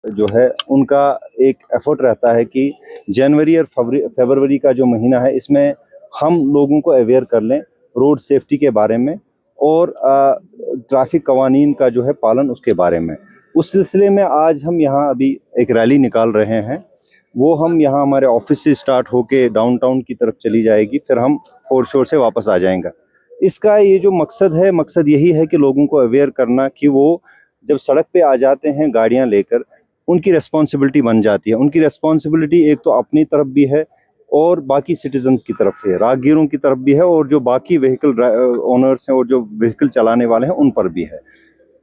जो है उनका एक एफर्ट रहता है कि जनवरी और फरवरी का जो महीना है इसमें हम लोगों को अवेयर कर लें रोड सेफ्टी के बारे में और ट्रैफिक कवानीन का जो है पालन उसके बारे में। उस सिलसिले में आज हम यहाँ अभी एक रैली निकाल रहे हैं। वो हम यहाँ हमारे ऑफिस से स्टार्ट होके डाउनटाउन की तरफ चली जाएगी, फिर हम फोर शोर से वापस आ जाएंगे। इसका ये जो मकसद यही है कि लोगों को अवेयर करना कि वो जब सड़क पे आ जाते हैं गाड़ियां लेकर, उनकी रिस्पॉन्सिबिलिटी बन जाती है। उनकी रिस्पॉन्सिबिलिटी एक तो अपनी तरफ भी है और बाकी सिटीजन्स की तरफ है, राहगीरों की तरफ भी है और जो बाकी व्हीकल ओनर्स हैं और जो व्हीकल चलाने वाले हैं उन पर भी है।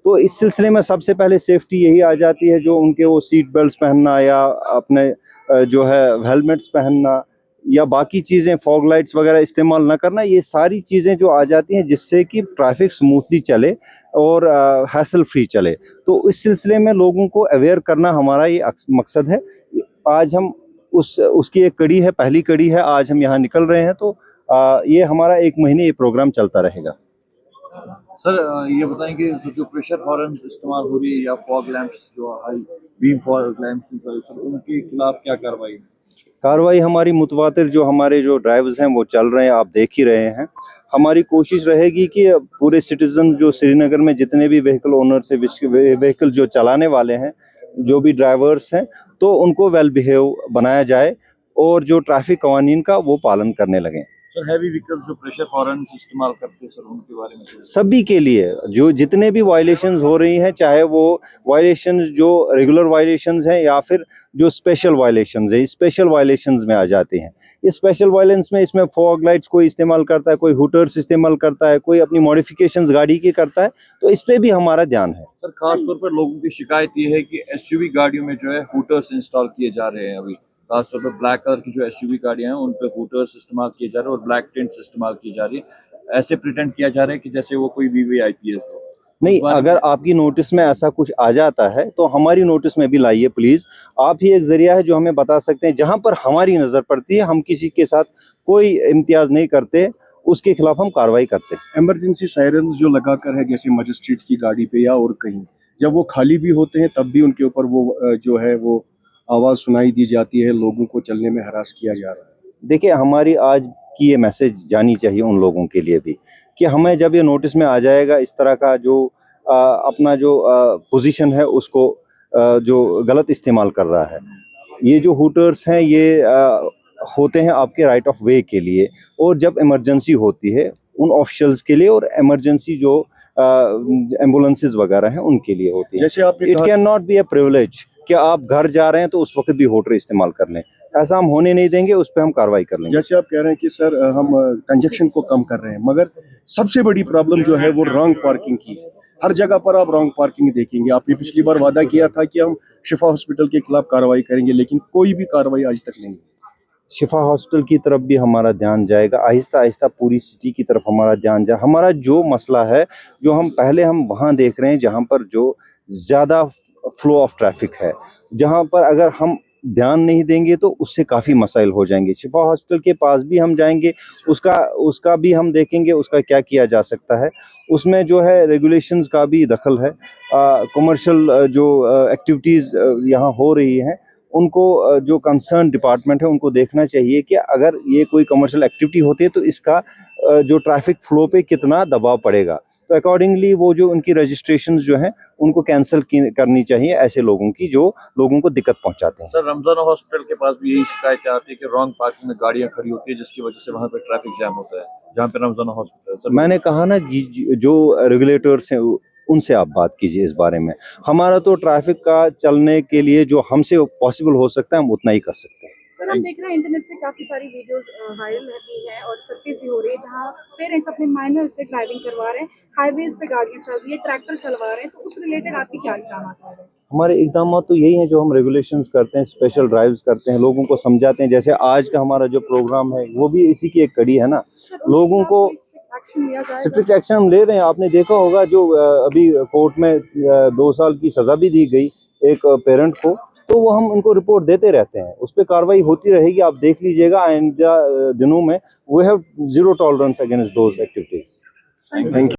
तो इस सिलसिले में सबसे पहले सेफ्टी यही आ जाती है, जो उनके वो सीट बेल्ट पहनना या अपने जो है हेलमेट्स पहनना या बाकी चीज़ें फॉग लाइट्स वगैरह इस्तेमाल ना करना, ये सारी चीज़ें जो आ जाती हैं जिससे कि ट्रैफिक स्मूथली चले और हैसल फ्री चले। तो इस सिलसिले में लोगों को अवेयर करना हमारा ये मकसद है। आज हम उसकी एक कड़ी है, पहली कड़ी है, आज हम यहाँ निकल रहे हैं। तो ये हमारा एक महीने ये प्रोग्राम चलता रहेगा। सर ये बताएं कि जो प्रेशर हॉर्न इस्तेमाल हो रही है या फॉग लैंप्स जो हाई बीम फॉग लैंप्स, उनके खिलाफ क्या कार्रवाई हमारी मुतवातिर जो हमारे जो ड्राइवर्स हैं वो चल रहे हैं, आप देख ही रहे हैं। हमारी कोशिश रहेगी कि पूरे सिटीजन जो श्रीनगर में जितने भी व्हीकल ओनर से व्हीकल जो चलाने वाले हैं, जो भी ड्राइवर्स हैं, तो उनको वेल बिहेव बनाया जाए और जो ट्रैफिक कवानीन का वो पालन करने लगें। सर हैवी व्हीकल जो प्रेशर हॉर्न इस्तेमाल करते हैं सर, उनके बारे में सभी के लिए जो जितने भी वायलेशंस हो रही हैं, चाहे वो वायलेशंस जो रेगुलर वायलेशंस हैं या फिर जो स्पेशल वायलेशंस है, स्पेशल वायलेशंस में आ जाते हैं। ये स्पेशल वायलेंस में इसमें फॉग लाइट्स कोई इस्तेमाल करता है, कोई हुटर्स इस्तेमाल करता है, कोई अपनी मॉडिफिकेशंस गाड़ी की करता है, तो इस पे भी हमारा ध्यान है। सर खास तौर पर लोगों की शिकायत ये है कि एसयूवी गाड़ियों में जो है हुटर्स इंस्टॉल किए जा रहे हैं। अभी खासतौर पर ब्लैक कलर की जो एसयूवी गाड़ियां हैं उन पर हुटर्स इस्तेमाल किए जा रहे हैं और ब्लैक टेंट्स इस्तेमाल की जा रही है। ऐसे प्रिटेंड किया जा रहा है कि जैसे वो कोई वीवीआईपी हो। नहीं, अगर आपकी नोटिस में ऐसा कुछ आ जाता है तो हमारी नोटिस में भी लाइए प्लीज। आप ही एक जरिया है जो हमें बता सकते हैं। जहां पर हमारी नजर पड़ती है, हम किसी के साथ कोई इम्तियाज नहीं करते, उसके खिलाफ हम कार्रवाई करते हैं। इमरजेंसी सायरन्स जो लगाकर है जैसे मजिस्ट्रेट की गाड़ी पे या और कहीं, जब वो खाली भी होते हैं तब भी उनके ऊपर वो जो है वो आवाज़ सुनाई दी जाती है, लोगों को चलने में हरास किया जा रहा है। देखिए, हमारी आज की ये मैसेज जानी चाहिए उन लोगों के लिए भी कि हमें जब ये नोटिस में आ जाएगा इस तरह का जो अपना जो पोजीशन है उसको जो गलत इस्तेमाल कर रहा है, ये जो हुटर्स हैं ये होते हैं आपके राइट ऑफ वे के लिए, और जब इमरजेंसी होती है उन ऑफिशियल्स के लिए और इमरजेंसी जो एम्बुलेंसेस वगैरह हैं उनके लिए होती है। जैसे आपने it can not be a privilege कि आप घर जा रहे हैं तो उस वक्त भी होटर इस्तेमाल कर लें, ऐसा हम होने नहीं देंगे, उस पर हम कार्रवाई कर लेंगे। जैसे आप कह रहे हैं कि सर हम कंजक्शन को कम कर रहे हैं, मगर सबसे बड़ी प्रॉब्लम जो है वो रॉन्ग पार्किंग की है। हर जगह पर आप रॉन्ग पार्किंग देखेंगे। आपने पिछली बार वादा किया था कि हम शिफा हॉस्पिटल के खिलाफ कार्रवाई करेंगे, लेकिन कोई भी कार्रवाई आज तक नहीं। शिफा हॉस्पिटल की तरफ भी हमारा ध्यान जाएगा, आहिस्ता आहिस्ता पूरी सिटी की तरफ हमारा ध्यान जाए। हमारा जो मसला है, जो हम वहाँ देख रहे हैं जहाँ पर जो ज़्यादा फ्लो ऑफ ट्रैफिक है, जहाँ पर अगर हम ध्यान नहीं देंगे तो उससे काफ़ी मसाइल हो जाएंगे। शिफा हॉस्पिटल के पास भी हम जाएंगे, उसका भी हम देखेंगे उसका क्या किया जा सकता है। उसमें जो है रेगुलेशंस का भी दखल है। कमर्शियल जो एक्टिविटीज़ यहाँ हो रही हैं, उनको जो कंसर्न डिपार्टमेंट है उनको देखना चाहिए कि अगर ये कोई कमर्शियल एक्टिविटी होती है तो इसका जो ट्रैफिक फ्लो पे कितना दबाव पड़ेगा। तो अकॉर्डिंगली वो जो उनकी रजिस्ट्रेशंस जो हैं उनको कैंसिल करनी चाहिए ऐसे लोगों की जो लोगों को दिक्कत पहुंचाते हैं। सर रमजाना हॉस्पिटल के पास भी यही शिकायत आती है कि रॉन्ग पार्किंग में गाड़ियां खड़ी होती है, जिसकी वजह से वहां पर ट्रैफिक जैम होता है जहां पे रमजाना हॉस्पिटल। मैंने कहा ना, जो रेगुलेटर्स हैं उनसे आप बात कीजिए इस बारे में। हमारा तो ट्रैफिक का चलने के लिए जो हमसे पॉसिबल हो सकता है हम उतना ही कर सकते हैं। सर हम देख रहे हैं इंटरनेट पे काफी सारी वीडियोस वायरल रहती हैं और सर्फेस भी हो रही है जहां पेरेंट्स अपने माइनर से ड्राइविंग करवा रहे हैं, हाईवेज पे गाड़ियां चल रही है, ट्रैक्टर चलवा रहे हैं, तो उस रिलेटेड आपकी क्या इक़दाम है? हमारे इक़दाम तो यही हैं जो हम रेगुलेशंस करते हैं, स्पेशल ड्राइव्स करते हैं, लोगों को समझाते हैं। जैसे आज का हमारा जो प्रोग्राम है वो भी इसी की एक कड़ी है ना। लोगों को स्ट्रिक्ट एक्शन हम ले रहे हैं। आपने देखा होगा जो अभी कोर्ट में 2 साल की सजा भी दी गई एक पेरेंट को, तो वो हम उनको रिपोर्ट देते रहते हैं, उस पर कार्रवाई होती रहेगी। आप देख लीजिएगा आइंदा दिनों में we have 0 tolerance against those activities. Thank you.